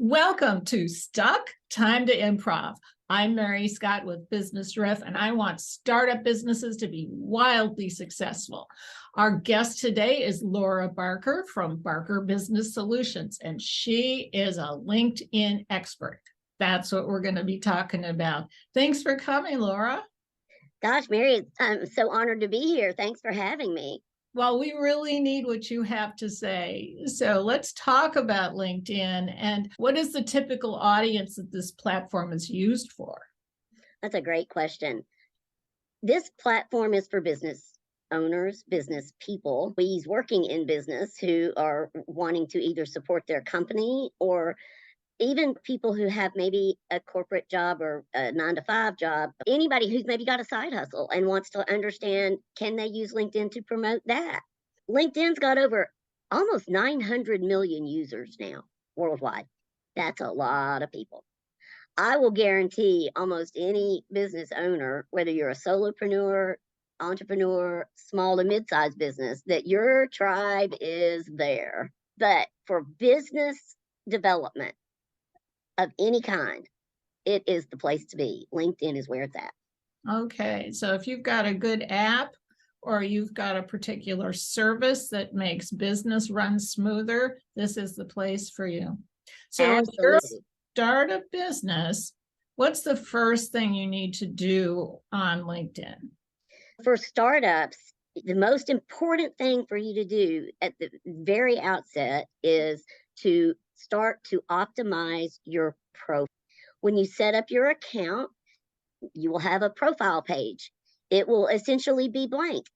Welcome to Stuck, Time to Improv. I'm Mary Scott with Business Riff, and I want startup businesses to be wildly successful. Our guest today is Laura Barker from Barker Business Solutions, and she is a LinkedIn expert. That's what we're going to be talking about. Thanks for coming, Laura. Gosh, Mary, I'm so honored to be here. Thanks for having me. Well, we really need what you have to say. So let's talk about LinkedIn and what is the typical audience that this platform is used for? That's a great question. This platform is for business owners, business people, employees working in business who are wanting to either support their company or even people who have maybe a corporate job or a 9-to-5 job, anybody who's maybe got a side hustle and wants to understand, can they use LinkedIn to promote that? LinkedIn's got over almost 900 million users now worldwide. That's a lot of people. I will guarantee almost any business owner, whether you're a solopreneur, entrepreneur, small to mid-sized business, that your tribe is there. But for business development of any kind, it is the place to be. LinkedIn is where it's at. Okay, so if you've got a good app or you've got a particular service that makes business run smoother, this is the place for you. So if you're a startup business, what's the first thing you need to do on LinkedIn? For startups, the most important thing for you to do at the very outset is to start to optimize your profile. When you set up your account, you will have a profile page. It will essentially be blank.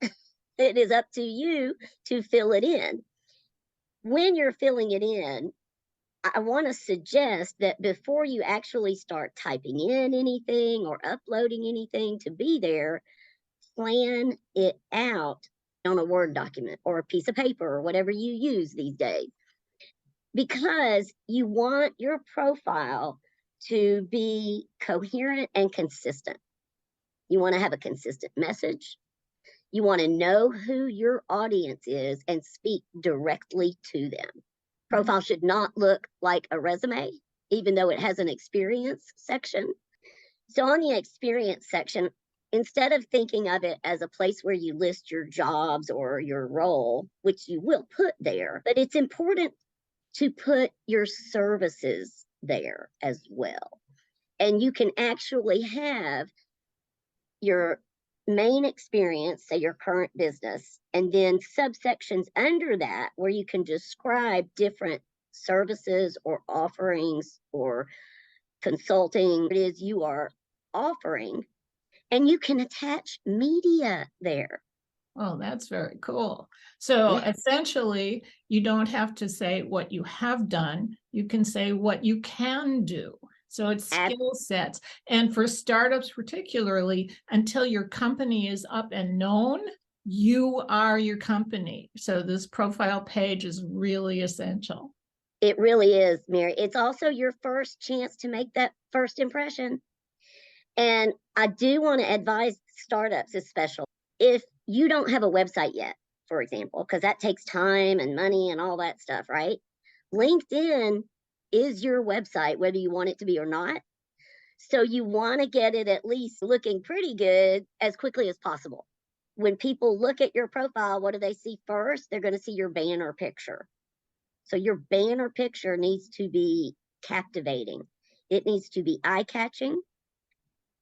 It is up to you to fill it in. When you're filling it in, I want to suggest that before you actually start typing in anything or uploading anything to be there, plan it out on a Word document or a piece of paper or whatever you use these days, because you want your profile to be coherent and consistent. You want to have a consistent message. You want to know who your audience is and speak directly to them. Profile should not look like a resume, even though it has an experience section. So on the experience section, instead of thinking of it as a place where you list your jobs or your role, which you will put there, but it's important to put your services there as well. And you can actually have your main experience, say your current business, and then subsections under that where you can describe different services or offerings or consulting it is you are offering, and you can attach media there. Oh, that's very cool. So essentially, you don't have to say what you have done. You can say what you can do. So it's skill sets. And for startups particularly, until your company is up and known, you are your company. So this profile page is really essential. It really is, Mary. It's also your first chance to make that first impression. And I do want to advise startups, especially if you don't have a website yet, for example, because that takes time and money and all that stuff, right? LinkedIn is your website, whether you want it to be or not. So you want to get it at least looking pretty good as quickly as possible. When people look at your profile, what do they see first? They're going to see your banner picture. So your banner picture needs to be captivating. It needs to be eye-catching.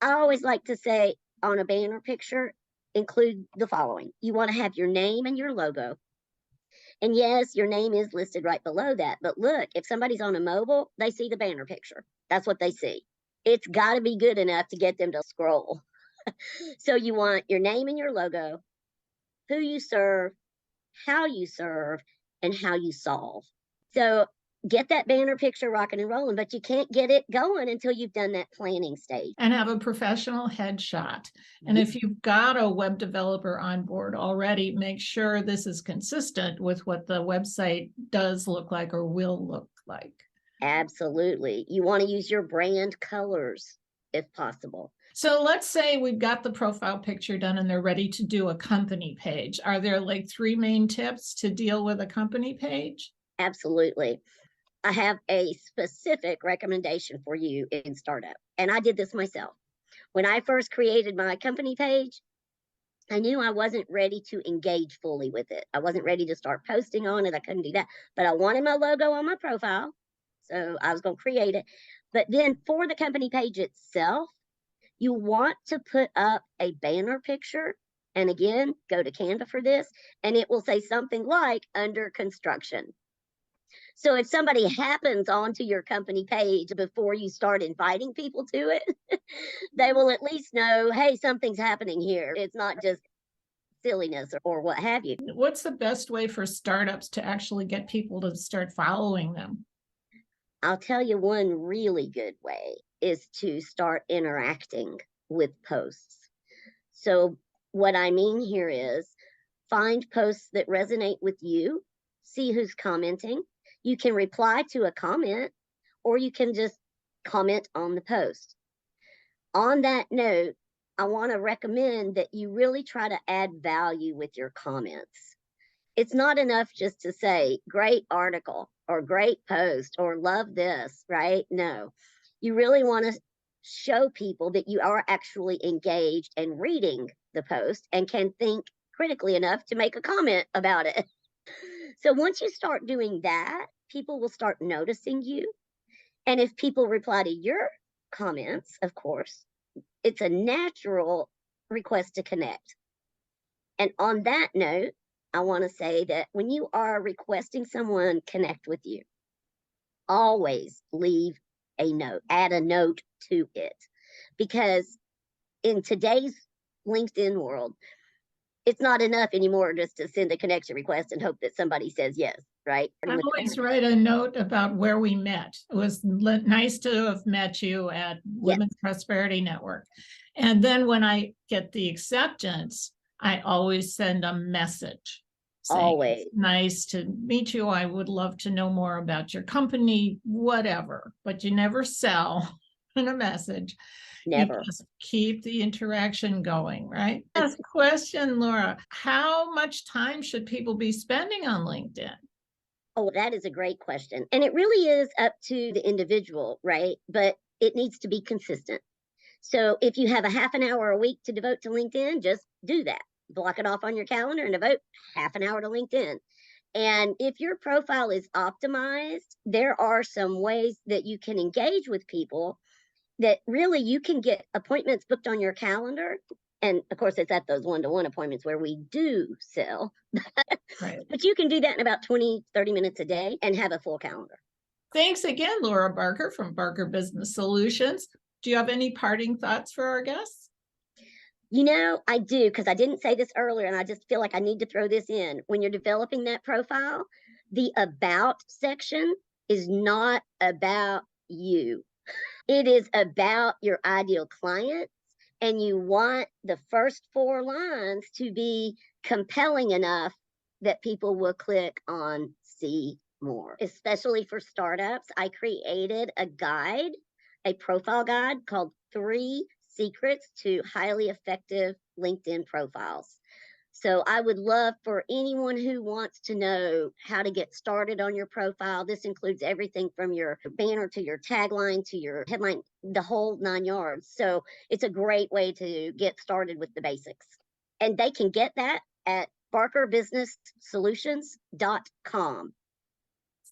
I always like to say on a banner picture, include the following. You want to have your name and your logo. And yes, your name is listed right below that. But look, if somebody's on a mobile, they see the banner picture. That's what they see. It's got to be good enough to get them to scroll. So you want your name and your logo, who you serve, how you serve, and how you solve. So get that banner picture rocking and rolling, but you can't get it going until you've done that planning stage. And have a professional headshot. And if you've got a web developer on board already, make sure this is consistent with what the website does look like or will look like. Absolutely. You want to use your brand colors if possible. So let's say we've got the profile picture done and they're ready to do a company page. Are there like 3 main tips to deal with a company page? Absolutely. I have a specific recommendation for you in startup. And I did this myself. When I first created my company page, I knew I wasn't ready to engage fully with it. I wasn't ready to start posting on it. I couldn't do that. But I wanted my logo on my profile. So I was going to create it. But then for the company page itself, you want to put up a banner picture. And again, go to Canva for this, and it will say something like under construction. So if somebody happens onto your company page before you start inviting people to it, they will at least know, hey, something's happening here. It's not just silliness or what have you. What's the best way for startups to actually get people to start following them? I'll tell you one really good way is to start interacting with posts. So, what I mean here is find posts that resonate with you, see who's commenting. You can reply to a comment, or you can just comment on the post. On that note, I want to recommend that you really try to add value with your comments. It's not enough just to say, great article or great post or love this, right? No, you really want to show people that you are actually engaged and reading the post and can think critically enough to make a comment about it. So once you start doing that, people will start noticing you. And if people reply to your comments, of course, it's a natural request to connect. And on that note, I want to say that when you are requesting someone connect with you, always leave a note, add a note to it. Because in today's LinkedIn world, it's not enough anymore just to send a connection request and hope that somebody says yes, right? I always write a note about where we met. It was nice to have met you at Yes, Women's Prosperity Network. And then when I get the acceptance, I always send a message saying, always. it's nice to meet you. I would love to know more about your company, whatever. But you never sell in a message. You Never. just keep the interaction going, right? Last question, Laura. How much time should people be spending on LinkedIn? Oh, that is a great question. And it really is up to the individual, right? But it needs to be consistent. So if you have a half an hour a week to devote to LinkedIn, just do that. Block it off on your calendar and devote half an hour to LinkedIn. And if your profile is optimized, there are some ways that you can engage with people that really you can get appointments booked on your calendar. And of course, it's at those one-to-one appointments where we do sell. Right. But you can do that in about 20, 30 minutes a day and have a full calendar. Thanks again, Laura Barker from Barker Business Solutions. Do you have any parting thoughts for our guests? You know, I do, because I didn't say this earlier, and I just feel like I need to throw this in. When you're developing that profile, the about section is not about you. It is about your ideal clients, and you want the first 4 lines to be compelling enough that people will click on see more. Especially for startups, I created a guide, a profile guide called 3 Secrets to Highly Effective LinkedIn Profiles. So I would love for anyone who wants to know how to get started on your profile. This includes everything from your banner to your tagline to your headline, the whole 9 yards. So it's a great way to get started with the basics. And they can get that at barkerbusinesssolutions.com.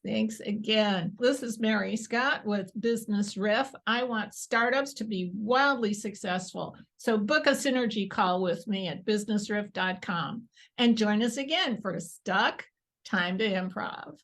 Thanks again. This is Mary Scott with Business Riff. I want startups to be wildly successful. So book a synergy call with me at businessriff.com and join us again for Stuck Time to Improv.